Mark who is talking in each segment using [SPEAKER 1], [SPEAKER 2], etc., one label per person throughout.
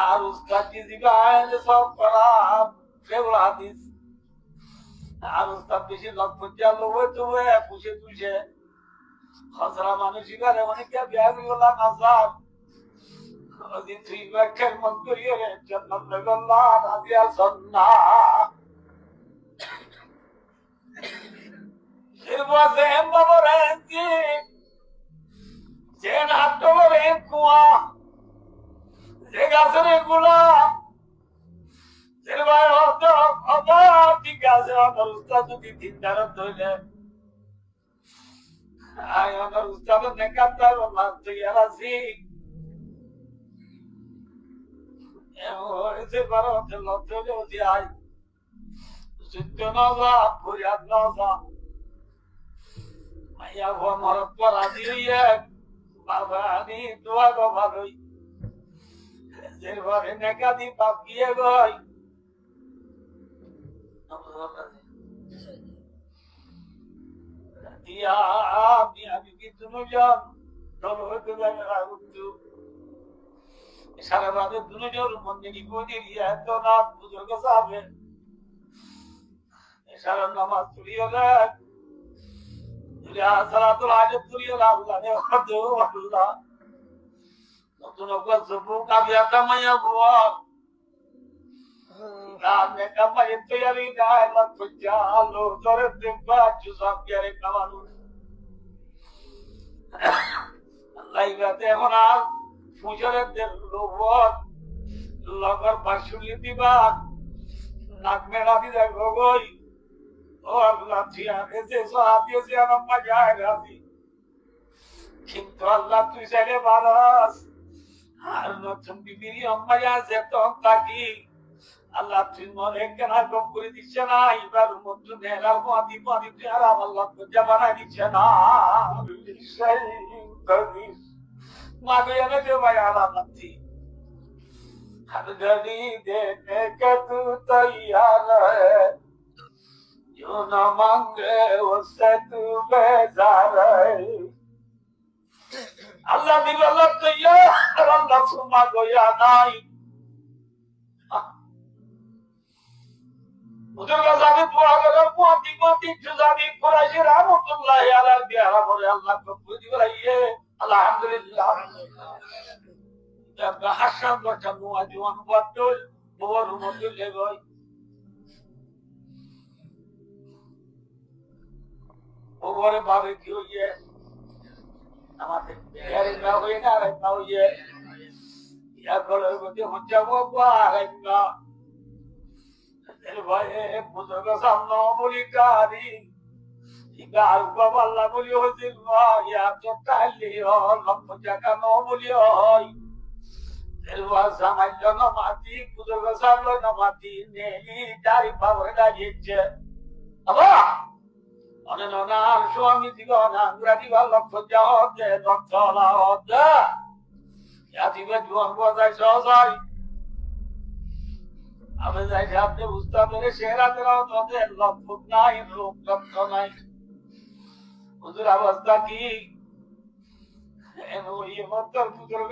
[SPEAKER 1] আর উস্তাদ কি জিগায় সব করা সেগুলো হাদিস। আর উস্তাদ বেশি লক্ষ্য লোভে তুবে পুষে তুষে খসরা মানুষ শিকারে অনেকে বিহারি হলা নাসার ওদিন তুই ব্যাখ্যার মন করিয়ে রে জন্ম গল্লা রাজিয়া সন্না এরপরে এমবাবরে কি যে নাট্যবরে কুয়া যে গাছের এগুলা ঠিক আছে আমার উস্তাদ যদি তিনটার ধরলে আমার উস্তাদ নেকাতার তুই এলাসি হয়েছে বারো লজ্জলে হচ্ছে আই সত্য নজা ফরিয়াদ নজা মাইয়া ভোয়া মরত পরাজি হইয়া বাবা আমি দোয়া গো ভালোই যে ঘরে নেকাদি পাপ গিয়ে গই দিয়া আমি কি তুমি যান চলো হইতে যাবে রাগুতু সারা রাতে দুজোর মধ্যে কি কোদি রিয়া তো না বুজুর্গ সাহেব সারা নামাজ পড়িও না ইয়া সালাতুল হাজাত পড়িও না আল্লাহ নে ওয়াদু আল্লাহ নতুন ওয়াজবু কাবিয়াতা মাইয়া বুয়া নামে কামাই তৈরি না আল্লাহ তুজা আলো জরে দেবা জুসাব গেরে কামানু আল্লাহ ইবাতে এখন আর ফুজরের দেব লোভত লগর বাসুলি দিবা নাক মেলা দিদা গগৈ ও আল্লাহ থিয়া এসে সাহায্যে আমার মজা রাজি কিন্তু আল্লাহ তুই চাইলে বারাস আর নতুন বিবিরি আম্মাই আছে তখন থাকি আল্লাহ তুই মনে কেনা কম করে দিচ্ছে না এবার মধ্যে নেলার মাদি মাদি তুই আর আল্লাহ পূজা বানাই দিচ্ছে না मागे ने जो माया लाती हर घड़ी देने का तू तैयार है जो न मांगे उससे तू बेजार है अल्लाह दिल अल्लाह तैयार अल्लाह सुमा गोया नहीं बुजुर्ग साहब दुआ करो मोती मोती जुजानी कुरैशी रहमतुल्लाह अलैह बिहारा बोले अल्लाह को पूजी बनाइए alhamdulillah ya bahasa bertemu ajuan betul baru mobil legoy ওরে ভাবে কি হইয়ে আমাদের বেয়ারে না হই না রে না হইয়ে ইয়া করে গতি হচ্ছে বাবা রে না এর ভাই বুঝুর্গ সামনে বলি কারি Igal baballa boli hojil ya to tali ho lombo jaka no boli hoy elwa samay jono mati pudurga sablo no mati neli dari pavada jecche aba ona nona swami digona nguradi vallo khoja hoje doktola hoje ya dibe juan bozai sozai ame jai japte ustadere shehra terao tode lobut nai rop doktor nai हुजूर अवस्था की एनो ये मतलब बुजुर्ग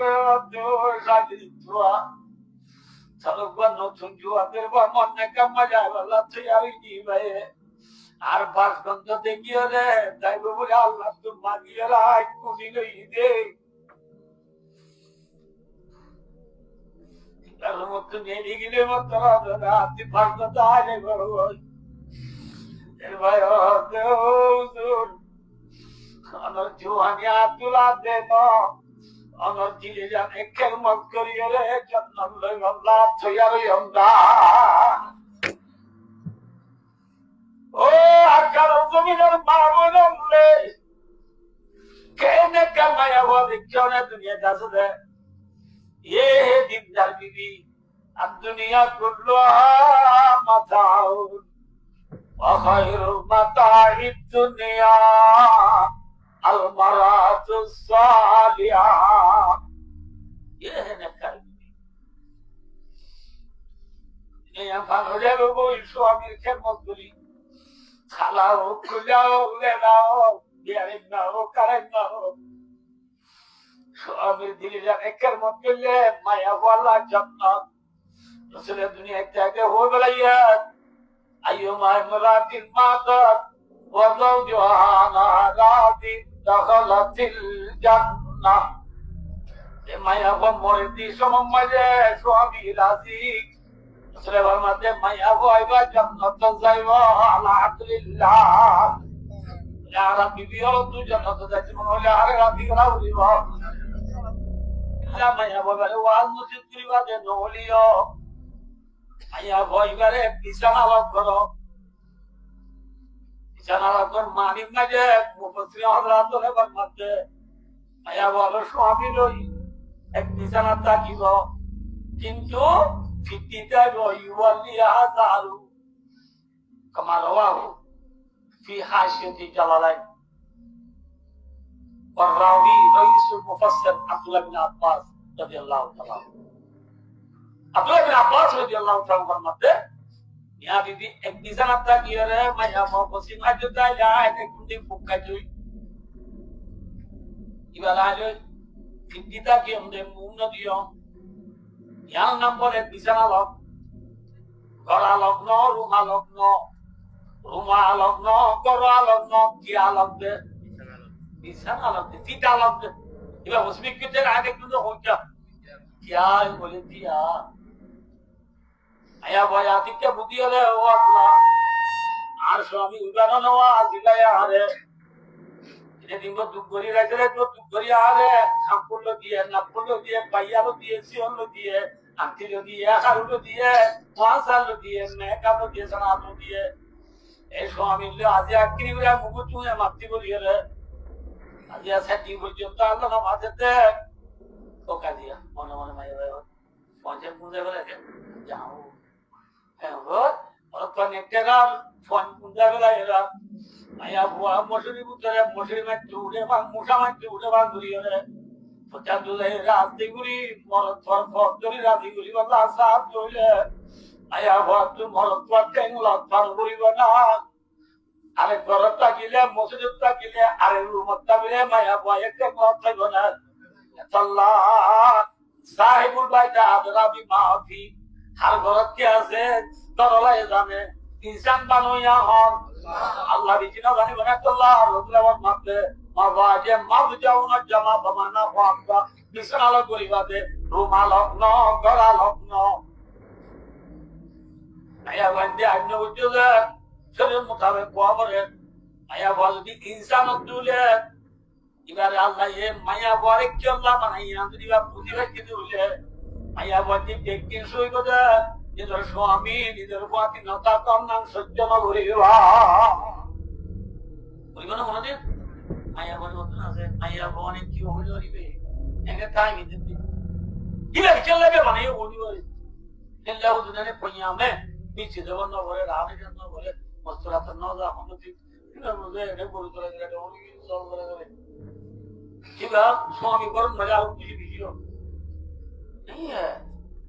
[SPEAKER 1] तो शादी हुआ चलो बनो तुम जो अगर वो मन ने कम मजा वाला तैयारी की भाई आर बात गंद देखियो रे दाई बोले अल्लाह तुम मांगियो रा कुनी गई दे कल मत ने लिखले मत तरा रात भाग तो आ जाए बरो ए भाई ओ Honor Juhania Tula Deno, Honor Gillian Ekel Montcuriere, John Lengala, Toyarianda. Oh, I got a woman of Marvel. Can I come my award in Jonathan Yadazade? Ye did that be Antonia Kudla Matao, وخير متاع الدنيا المرأة الصالحة يهنا كلمة يا فانوله بو إسلامي كمدري خلاو كلاو للاو بيرناو كرناو স্বামীর দিলিরা একের মত করলে মায়া ওয়ালা জান্নাত রসুলের দুনিয়া থেকে হয়ে বেলাইয়া আইয়ুমা ইমরাতিন মাতাত ওয়া যাওজুহা নারাদিন দাখালাতিল জান্নাহ এ মায়া মরে দি সমমাজে স্বামী রাজি রসুলের ফরমাতে মায়া হইবা জান্নাত যাইবা আলা আদলিল্লাহ ইয়া রাব্বি বিয়ারু জান্নাত যাইতে মনে হলে আরে রাব্বি রাউলিবা মায়া বলে ওয়াল মুসিদ করিবা দে নলিও মায়া ভয়বারে বিছানা লাভ করো বিছানা লাভ কর মানিক মাঝে মুফসসির হযরত বলে ফরমাতে মায়া বলে স্বামী লই এক বিছানা থাকিব কিন্তু ফিতিটা রইওয়ালি আযারু কামা রাওয়াহু ফি হাশিয়াতি জালালাইন والراوي رئيس المفسر عبد الله بن عباس رضي الله تعالى عبد الله بن عباس رضي الله تعالى फरमाते यहाँ बीबी एक बिजन आता किया रे मैं यहाँ पसी में जो दाया है एक कुंडी फुक्का जोई इबाला जो किंडिता की हमने मुंह न दियो यहाँ नंबर एक बिजन आलो गरा लगनो रुमा लगनो गरा लगनो किया लगते বিছানা লাগবে ফিটা লাগবে এবার মুসলিম কিদের আগে কিন্তু হইতা क्या बोले दिया आया भाई आदित्य बुद्धि हले ও আল্লাহ আর স্বামী উদানো নওয়া দিলায়া আরে এনে দিনগো দুঃখ করি রাখলে তো দুঃখ করি আরে সম্পূর্ণ দিয়ে নাপূর্ণ দিয়ে পাইয়ালো দিয়ে সিওলো দিয়ে আন্তিলো দিয়ে আকারুলো দিয়ে ওয়াসালো দিয়ে মেকালো দিয়ে সানালো দিয়ে এই স্বামী আজ আকিরি করে মুগু তুই মাপতি বলি রে আজি আছে কি পর্যন্ত আল্লাহ নামাজেতে ওকা দিয়া মনে মনে মাই ভাই পঞ্চায়েত পূজা করে যাও হ্যাঁ গো আর তো নেকটা ফোন পূজা করে এরা মায়া বুয়া মশরি বুতরে মশরি মা উড়ে বা মুসা মা উড়ে বা ঘুরি রে পচা দুলে রাতে ঘুরি মরত ফর ফর ধরি রাতে ঘুরি আল্লাহ সাহেব কইলে মায়া বুয়া তুই মরত ফর টেংলা ফর ঘুরিব না আরে গরতটা গিলে মসজিদটা গিলে আরে রুমতটা গিলে মায়া বয় একটা মত থাকবে না আল্লাহ সাহেবুল বাইতা আদরাবি মাফি আর গরত কি আছে তরলাই জানে ইনসান বানুয়া হন আল্লাহ বিচিনা জানি না আল্লাহ রাসূলুল্লাহ মাপতে মাবাজে মাব যাও না জামা বামানা ফাকা বিছানালো করিবাতে রুমাল লগ্ন গলা লগ্ন মায়া বন্দে আন্য উজ্জ্বল শরীর মোতাবেক বলে মায়া বল যদি ইনসান তুলে এবারে আল্লাহ এ মায়া বলে কি আল্লাহ বানাইয়া যদি বা বুঝিবে কি তুলে মায়া বলে ব্যক্তি সই কথা নিজের স্বামী নিজের পাতি নতা কম নাম সহ্য না করিবা বলিব না মনে মায়া বলে নতুন আছে মায়া বলে কি হইল দিবে একে তাই দিতে ইবে চলবে বানাইয়া বলিব আল্লাহ দুনিয়াতে পয়িয়ামে পিছে দেব না বলে রাতে জন্য বলে মস্তরাত নজা হনুতি এটা বুঝে এটা বড় করে এটা অনেক সল করে গেলে কিবা স্বামী করুন মজা উঠি দিও नहीं है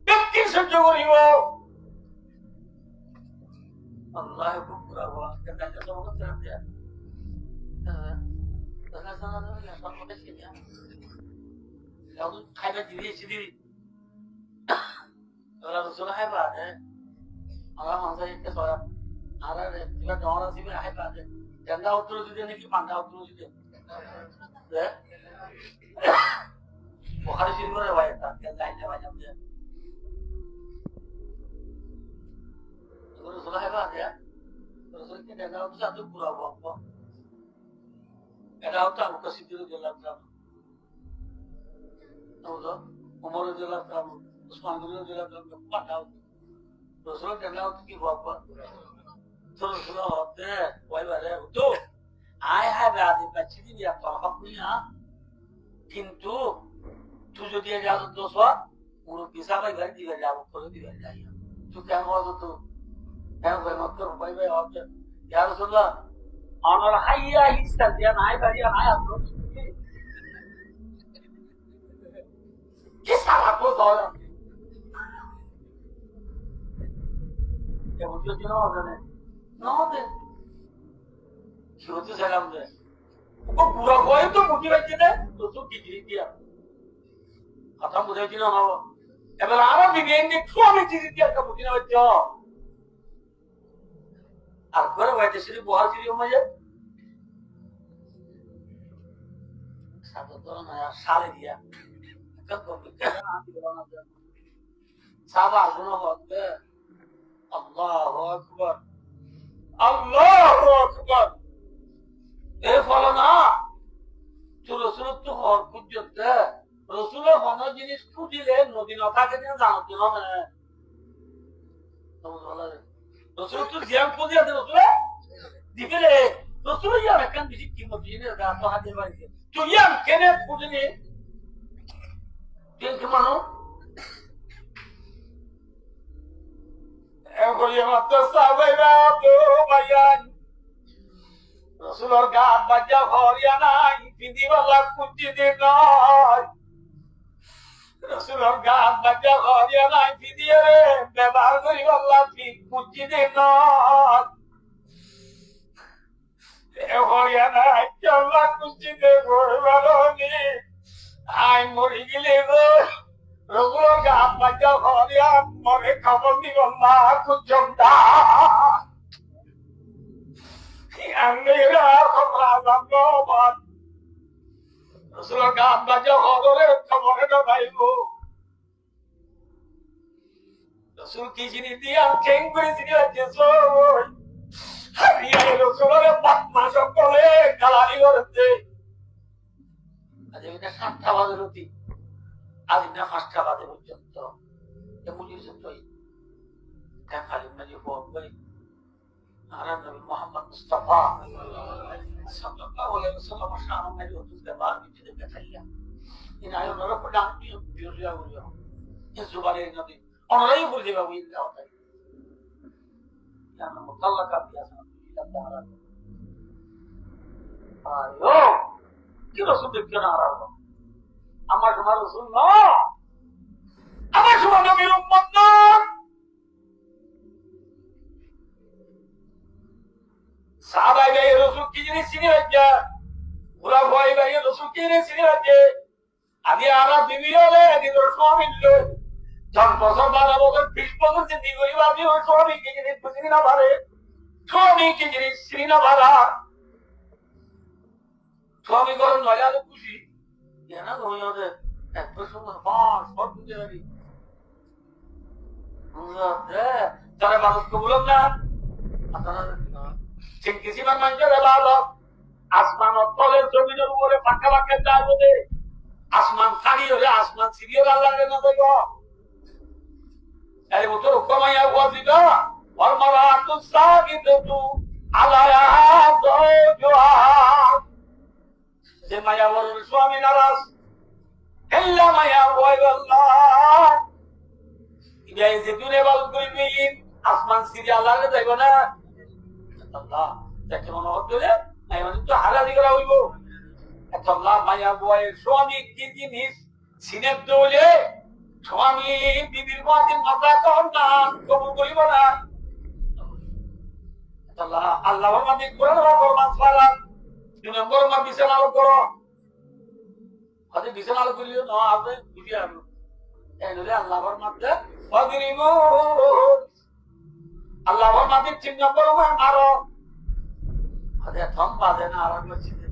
[SPEAKER 1] व्यक्ति सज्ज करियो अल्लाह को पूरा हुआ कहता है सब कुछ कर दिया दादा सारा ना सब कुछ किया लाओ खाइबा दिए सीधी और रसूल है बात है अल्लाह हमसे के सोया आरा रे तिला डोरा सी में है बात है गंगा उतर दीजिए नहीं कि पांडा उतर दीजिए बुखारी शरीफ में रिवायत है क्या लाइन है जब रसूल है बात है रसूल के गंगा उतर तो पूरा हुआ गंगा उतर को सिद्ध जल्ला था तो उमर जल्ला था उस्मान जल्ला था पांडा रसूल गंगा उतर की हुआ तो रसूल होते वही वाले तो आए है बात बच्ची दी या तो अपनी हां किंतु तू जो दिया जा तो सो उन पिसा भाई घर दिया जा वो कर दिया जाए तू क्या बोल तो क्या भाई मत कर भाई भाई और या रसूल और हाइया हिस्सा दिया ना बढ़िया ना आप लोग किस तरह को दो क्या मुझे दिना होगा ने ना दे शुरू से सलाम दे वो पूरा कोई तो मोटिवेशन है तो की दिया কথা বুঝাইছি না বাবা এবার আরো বিবেন একটু আমি চিঠি দিয়ে একটা বুঝি না হচ্ছে আর করে বাইতে শুধু বহার চিঠি মজা সালে দিয়া সাবা গুণ হবে আল্লাহু আকবার আল্লাহু আকবার এ ফলো না রসুল তো হর খুঁজতে রসুলের কোনো জিনিস খুঁজিলে নদী নথাকে জানো তো না রসুল তো জিয়াম খুঁজে আছে রসুলে দিবে রে রসুল ইয়ার একখান বেশি কিমত জিনে তো হাতে বাড়িতে তুই ইয়াম কেনে খুঁজে তুই কি মানো এখন মাত্র সাবাইরা তো ভাইয়ান রসুলের গাত বাজা হরিয়া নাই পিন্দিওয়ালা কুচি দে নয় রসুলের গাত বাজা হরিয়া নাই পিন্দিয়ে রে ব্যবহার করিবাল্লা কুচি দে নয় হরিয়া নাই চল্লা কুচি দে গড়বানি আই মরি গেলে গো রসুলের গাত বাজা হরিয়া মরে খবর দিবাল্লা কুচম দা Angera comprada nomad. Rasul gam baja hodore kamore na bhaibo. Rasul ki jini diya kenguri jini jeso. Hariya Rasul re patma sokole galali korte. Aje bina 7টা বাজে রতি আজ না 5টা বাজে পর্যন্ত এমনি সত্যই খালি নাজি বলবে على النبي محمد مصطفى صلى الله عليه وسلم شان ما يوجد بعد من البتايا إن أيوة رب العالمين بيرجع وياه الزبالة النبي أنا لا يقول ذي بقول لا أتاي لأن مطلقة بياسنا إلى الدهر أيوه كي رسول بكنا عرضه أما شو رسول الله أما شو نبي أمتنا সাহাবাই ভাই রসুল কি জিনিস চিনি রাজ্যা ওরা ভয় ভাই রসুল কি জিনিস চিনি রাজ্যে আদি আমরা বিবি হলে এদিন ওর স্বামী লো 10 বছর 12 বছর 20 বছর যে দিগরি ভাবি ওর স্বামী কি জিনিস বুঝিনি না পারে স্বামী কি জিনিস চিনি না পারা স্বামী করে নয়ালে খুশি না তুমি ওদের এত সুন্দর পাঁচ সব বুঝে রাখি তারা মানুষকে বললাম না আপনারা किसी पर मंजर लालो आसमान और तले जमीन और ऊपर पक्का पक्का डाल दे आसमान खाली हो जाए आसमान सीरियल अल्लाह के ना देखो अरे वो तो हुक्म आया हुआ दिखा और मरातु सागिदतु अलाया दौजुहा जे माया वर स्वामी नाराज इल्ला माया वल्लाह ये जितने बाल कोई भी आसमान सीरियल अल्लाह के देखो ना Allah, jadi mana waktu ni? Ayah mana tu halal di kerana ibu. Allah maya boy suami kini ni sinet tu le suami bibir mati mata kau na kamu boleh mana? Allah mati Quran apa masalah? Dunia orang bisa lalu koro. Kau bisa lalu kiri no apa? Dia dulu Allah mati. Wadirimu. Allah mati cinta orang maro. Ada thamba dena arang macam ni.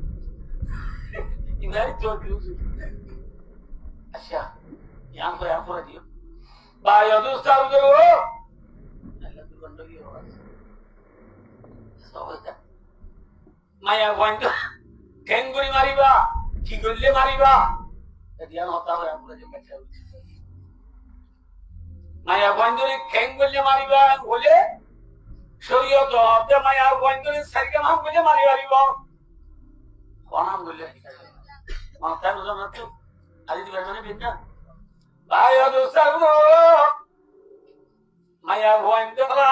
[SPEAKER 1] Ini jauh jauh. Asyik. Yang kau dia. Bayar tu sahur dulu. Allah tu bandar dia orang. Sahur dah. Maya bandar. Kenguri mariba, kigulle mariba. Jadi yang hotel yang pula juga jauh. Maya bandar kenggulle mariba boleh. শরীয়ত তো আপনি মায়ার বন্ধনে সারিকে নাম বলে মারি মারিব কোন নাম বলে মাথা বুঝা না তো আদি দিবেন মানে বিন্না ভাই দোস্তার মায়া বন্ধরা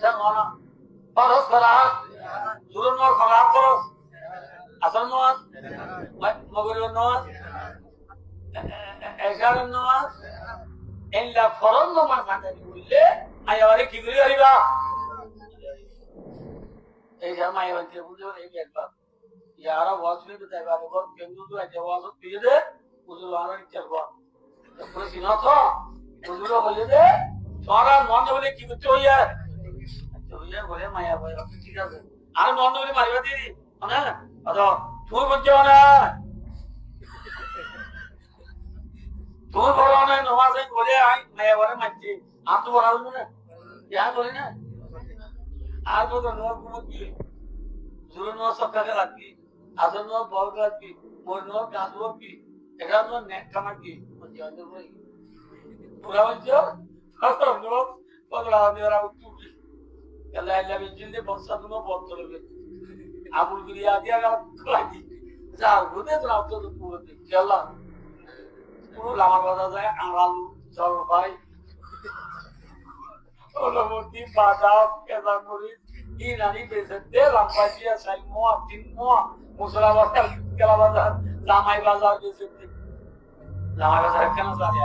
[SPEAKER 1] জানা পরস্পরা সুরনর খারাপ পরস আসল নয় মগর নয় এগার নয় এলা ফরন নয় মাথা বললে মায়ারে কি করে আরিবা এই জামাই হচ্ছে বুঝতে এই একবার ইয়ারা ওয়াজলে তো তাইবা বল কেন তো আছে ওয়াজ দিয়ে দে বুঝলো আর ইচ্ছা কর চিনো তো বুঝলো বলে যে তোরা নন্দ বলে কি করতে হইয়া হইয়া বলে মায়া বলে ঠিক আছে আর নন্দ বলে মারিবা দিদি না তুই বলছো না তুই বলো না নমাজ বলে আই মায়া বলে মারছি আর তো বলা হলো না ইয়া বলি না আর বলো নোট গুলো কি জোর নো সবটাকে রাখবি আসল নো বল রাখবি মোর নো কাঁদবো কি এটা নো নেট কামা কি পুরা বলছো নো পগলা মেরা উঠবি কেলা এলা বিজিলে বর্ষা দুনো বল চলবে আবুল গিরিয়া দিয়া গেল লাগি যা বুঝে তো আপনি তো পুরো কেলা পুরো লামার বাজার যায় আড়ালু চল ভাই অলমতি বাদাম কেদা করি ইরানি বেসতে লাম্বাজিয়া সাই মোয়া তিন মোয়া মুসলা বাজার কেলা বাজার জামাই বাজার বেসতে জামাই বাজার কেন জানি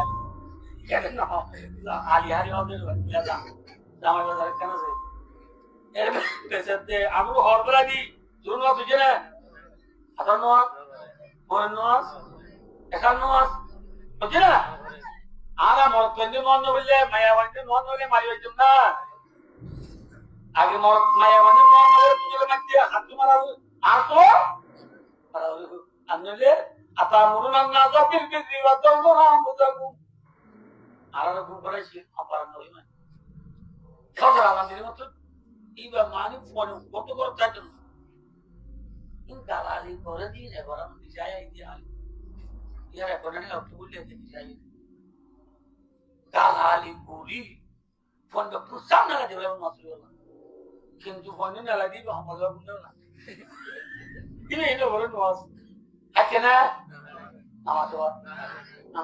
[SPEAKER 1] কেন না আলিহারি হবে কেদা জামাই বাজার কেন যায় এর বেসতে আমরু হরবলা দি জুনবা তুই না আদর নোয়াজ মোর নোয়াজ একাল নোয়াজ বুঝলি না আরা মোর কেন্দ্র নন্দ বললে মায়াবাড়িতে নন্দ বলে মারি হইতাম না আগে মোর মায়াবাড়ি নন্দ বলে তুলে মারতে হাত মারা আর তো আনলে আতা মুরুনান না তো বিল দিবা তো না বুঝাবো আর খুব করেছি আপার নই মানে সব রামান্দির মত ইবা মানি ফোনে কত করে চাইতো গালালি করে দিয়ে এবার আমি যাই আইডিয়া ইয়ার এখন আমি অত বললে দিতে যাই গালালি করি ফোন তো পুষাম না দেবে মাত্র কিন্তু ফোনে না লাগি আমাদের বুঝলো না ইনি এটা বলে নোয়াজ আছে না আমার তো না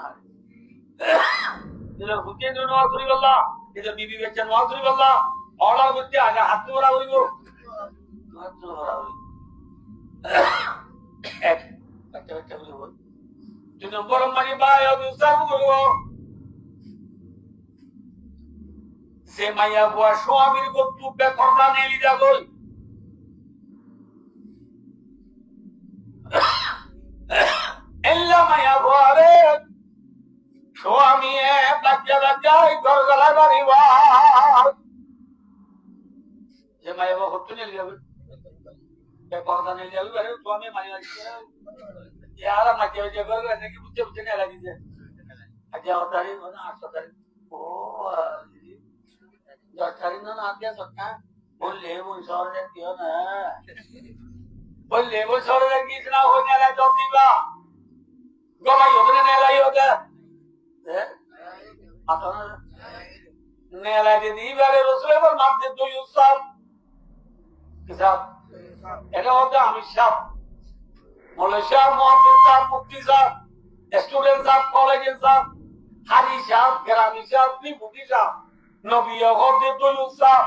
[SPEAKER 1] দিলে হুকেন নোয়াজ করি বললা এটা বিবি বেচা নোয়াজ করি বললা অর্ডার করতে আগে হাত ধরা হইব হাত ধরা হইব এক একটা একটা বলবো দুই নম্বর মানে বায়ু দুসার বলবো যে মাইয়া বুয়া স্বামীর কর্তব্য কথা নেলি যাবই এল্লা মাইয়া বুয়া রে স্বামী বাচ্চা বাচ্চাই ঘর গলা বাড়িবা যে মাইয়া বুয়া কত নেলি যাবে কথা নেলি যাবে আরে স্বামী মাইয়া यार मचे बचे कर रहने की मुझे मुझे नहीं लगी है अच्छा होता है ना 800 तारीख ओ जो तारीख ना आ गया सकता बोल ले वो सौर ने दिया ना बोल ले वो सौर ने कितना होने वाला जॉब दीवा गोमा योजना नहीं लाई होगा आता ना नहीं लाई दे दी वाले रसूल पर माफ दे दो यूसुफ किताब এটা হচ্ছে আমি সাহেব Malaysia, Muhammad, Mufti Sahab, student Sahab, college Sahab, Hari Sahab, Garami Sahab, Mufti Sahab, Nabi Yahud, Dito Yusuf,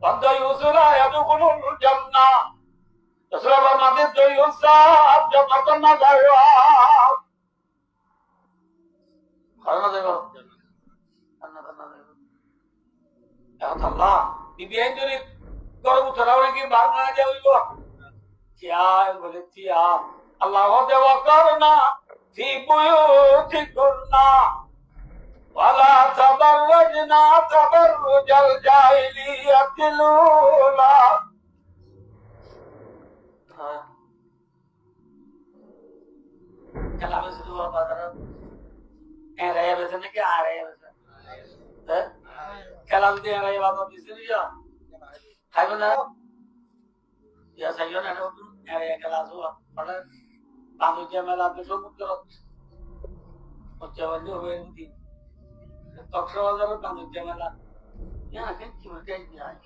[SPEAKER 1] Banda Yusula, Yadukunul Jannah, Rasulullah Madid Yusuf, Jannatan Nazarwa. Karena dego. Ya Allah, dibiarin jadi kalau utara lagi baru aja itu. क्या बोलती अल्लाह देवा करना फी बुयूतिकुन्ना वला तबर्रजना तबर्रुजल जाहिलियतिल ऊला कला में शुरू हुआ बात है रहे वैसे नहीं क्या आ रहे वैसे है कला में दे रहे बात होती है या है बना या सही हो ना area kelas dua, pada tamu jamalah besok muncul, muncul juga ini, talk show ada tamu jamalah, ya kan cuma kayak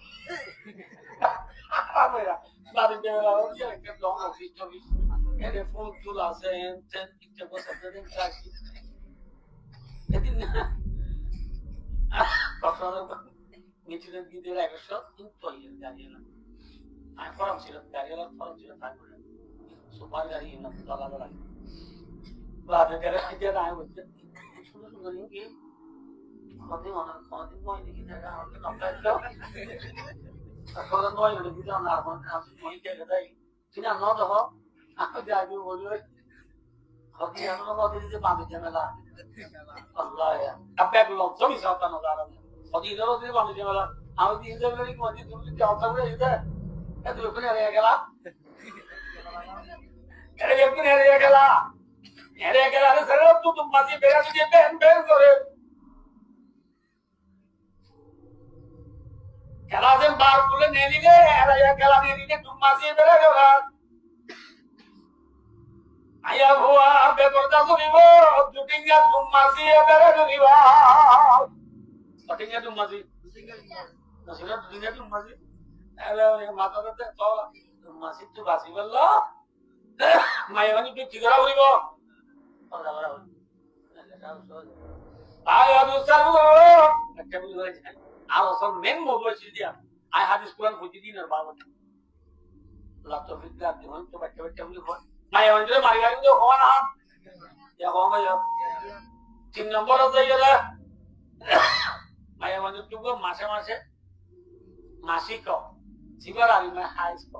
[SPEAKER 1] apa ya, tamu jamalah orang yang kan dong office office, ada phone tu lah, sen kita buat sesuatu lagi, jadi talk show ada, ngicirin gitu lah, besok itu yang jadi lah. I forum silat karyawan forum silat aku. Supaya dari ini dalam lagi. Baru kerja aja naik betul. Sudah ini. Kau mau ini kita dah nampak tu. Kalau mau ini kita nak mau ini kita dah. Sini nak tu apa? Aku jadi boleh. Khatiano lo diri je mami jamela. Allah ya. Abbe lo zomi sata no dara. Khatiano lo diri mami jamela. Ami di jamela ni mati duri te auta করে ida. এত কোন area গেলা? Area কোন area গেলা? Area গেলা রে সরে তুই মাঝি বেরা দিয়ে বেন বেন করে। খেলা যে বার বলে নিয়ে নিলে এরিয়া গেলা নিয়ে নিলে তুই মাঝি বেরা গেলা। আয়া ভুয়া বেপরদা করিব জুটিঙ্গা তুমাসি এবারে করিব জুটিঙ্গা তুমাসি নসিলা জুটিঙ্গা তুমাসি আরে মাথাতে তো তুমাসি তো বাসি বলল মাইয়ানি তুই ঠিকরা করিব আয় আদু সালু একটা বলি হয়েছে আর অসল মেন মোবাইল দিয়া আই হাদিস কোরআন বুঝি দিনের বাবা আল্লাহ তৌফিক দাও তুমি তো বাচ্চা বাচ্চা বলি হয় Maya wanjure mari gari to howa na ya howa ya 3 নম্বর হতে গেলে Maya wanjure তুগো মাসে মাসে মাসিক জিবার আরি মে হাইস কো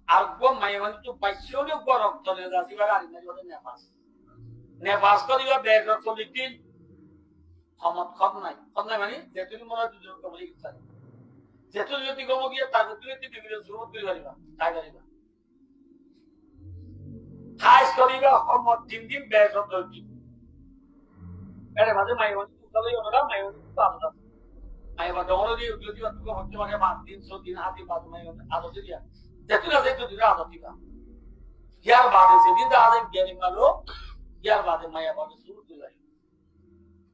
[SPEAKER 1] আর গো Maya wanjure তো বাইশোরে গো রক্ত নে যা জিবার আরি মে জলে নেপাস করিবা বেগ পলিটিন ক্ষমত খত নাই মানে যেতুনি মনে দুজন কবলি ইচ্ছা যেতুনি যদি গম গিয়ে তাকে তুই দিবি শুরু করিবা তাই করিবা খাস করিবা সম্মত দিন বেশ হচ্ছে এর মাঝে মাইওয়ান চলে ওরা মাইওয়ান পাবনা মাইওয়ান ডোর দিয়ে যদি তুমি হচ্ছে মানে 300 দিন হাতি বাদ মাইওয়ান আদত দিয়া যেতুন আছে তো দিরা আদত দিবা ইয়ার বাদে সেদিন দা আদে গেলি মালো ইয়ার বাদে মাইওয়ান শুরু দিলাই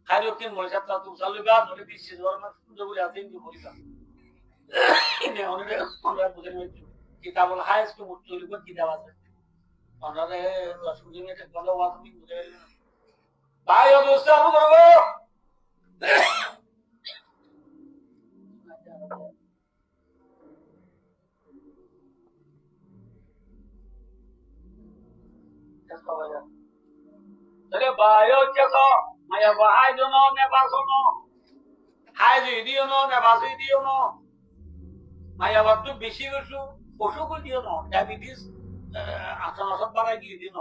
[SPEAKER 1] খালি ওকে মলসা তা তুমি চালুবা ধরে 20 জন না সুন্দর করে আছেন কি বলিবা ইনে অনেক আমরা বুঝে নিই কিতাবুল হাইস তো মুতলিব কিতাব আছে ওনারে 10 মিনিট গলো ওয়াজমি বুঝে ভাই ও দোস্ত আমি করব তাহলে ভাই ও কেসো মায়া ভাই জনো নে বাসনো হাই দিও নো নে বাসি দিও নো মায়া বাতু বেশি গছু অসুখ দিও নো ডায়াবেটিস 18 বাড়াই দিয়ে দিন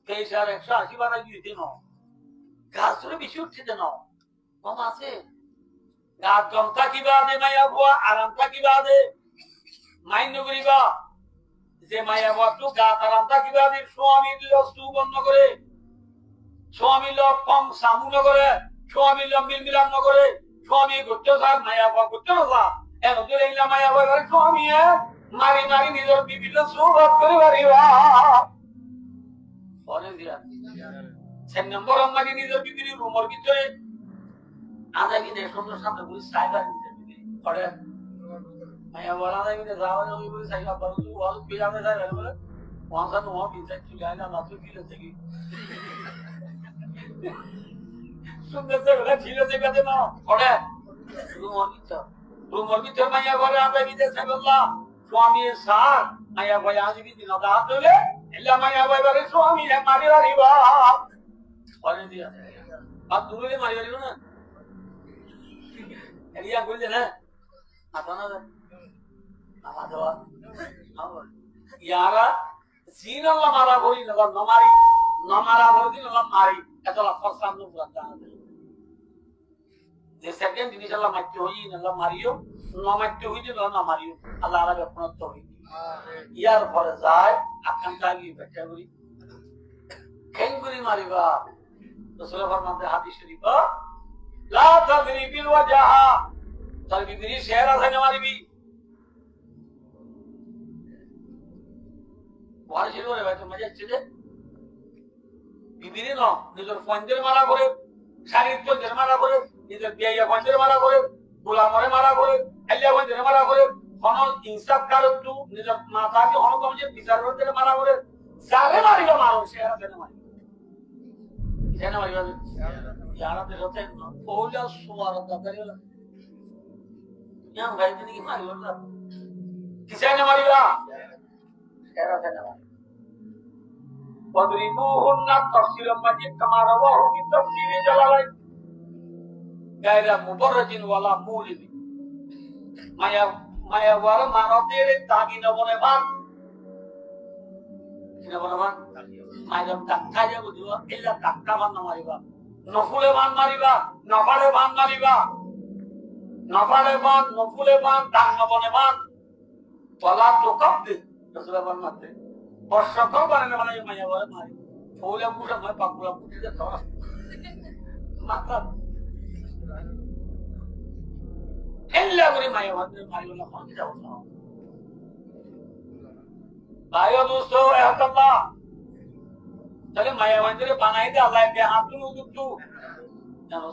[SPEAKER 1] প্রেসার 180 বাড়াই দিয়ে দিন গাছ ধরে বেশি উঠছে দেন কম আছে গাছ জমতা কিবা দে মায়া বুয়া আরামটা কিবা দে মাইন্ড করিবা যে মায়া বুয়া তো গাছ আরামটা কিবা দে স্বামী লস্তু বন্ধ করে স্বামী লোক কম সামুন করে স্বামী লোক মিলমিলাম ন করে স্বামী করতে থাক মায়া বুয়া করতে না এন ধরে ইলা মায়া বুয়া স্বামী মারি মারি নিজের বিভিন্ন সুরত করে পারিবা বলেন দিয়া 6 নম্বর আমাকে নিজের বিভিন্ন রুমের ভিতরে আদা কিনে সুন্দর সামনে বলি সাইবার দিতে পড়ে মায়া বলা না কিনে যাওয়া যাবে বলি সাইবা বড় তো ওয়াল পিরামে যায় বলে ওয়ানসা নো বিতে চলে আইনা না তো ফিরে থেকে সুন্দর সে বলে ফিরে থেকে দে না পড়ে রুমের ভিতরে মায়া বলে আদা কিনে সাইবাল্লাহ স্বামী সার মায়া ভাই আজ কি দিন দাঁত হলে এলা মায়া ভাই বলে স্বামী মারি রাখিবা বলে দিয়া আর দূরে মারি রাখিব না এরিয়া কইলে না আপনারা আমাদের ইয়ারা জিনাল্লা মারা বলি না নমারা বলি না মারি এতলা ফরসান নো জানা যে সেকেন্ড জিনিস আল্লাহ মাইতে হই না মারিও নমাইতে হই যে না মারিও আল্লাহ আলাদা আপনার তৌফিক ইয়ার পরে যায় আকাঙ্ক্ষা গিয়ে ব্যাখ্যা করি কেঙ্গুরি মারিবা রাসূল ফরমাতে হাদিস শরীফ লা তাদরিবিল ওয়াজহা তার বিবিরি শেরা থেকে মারিবি ওয়াজিব রে ভাই মজা হচ্ছে যে বিবিরি না নিজের পয়েন্টের মারা করে শারীরিক পয়েন্টের মারা করে নিজের বিয়া পয়েন্টের মারা করে গোলামরে মারা করে এলিয়া পয়েন্টের মারা করে কোন ইনসাফ কারকটু নিজের মাথাকে হনকম যে বিচার করতে মারা করে যারে মারিবা মারো শেরা থেকে মারিবা জানা মারিবা यारा पे होते हैं ओला सुवार का करेगा यहाँ भाई ने की मारी बोला किसे ने मारीगा ऐसा से ना पदरीबुहुन्ना तफसील मजीद कमा रवाहु की तफसील जलालाई गैर मुबर्रजिन वाला मूलिद माया वाला मानव तेरे तागी न बने बात মাইরম ধাক্কা যে বুঝিব এলা ধাক্কা বান মারিবা নফুলে বান মারিবা নফালে বান মারিবা নফালে বান নফুলে বান ডাঙ্গবনে বান তলা চোকাপ দে নফুলে বান মারতে বর্ষকও বানালে মানে মাইয়া বলে মারি ফৌলা পুষা মায় পাকুলা পুষিতে ধরা মাথা এলা করে মাইয়া ভাতে মারিও না ফোন যাও না ভাইও দোস্ত এহতাল্লাহ তাহলে মায়া ভাইদের বানাই দে আল্লাহ কে হাত তুলু জানো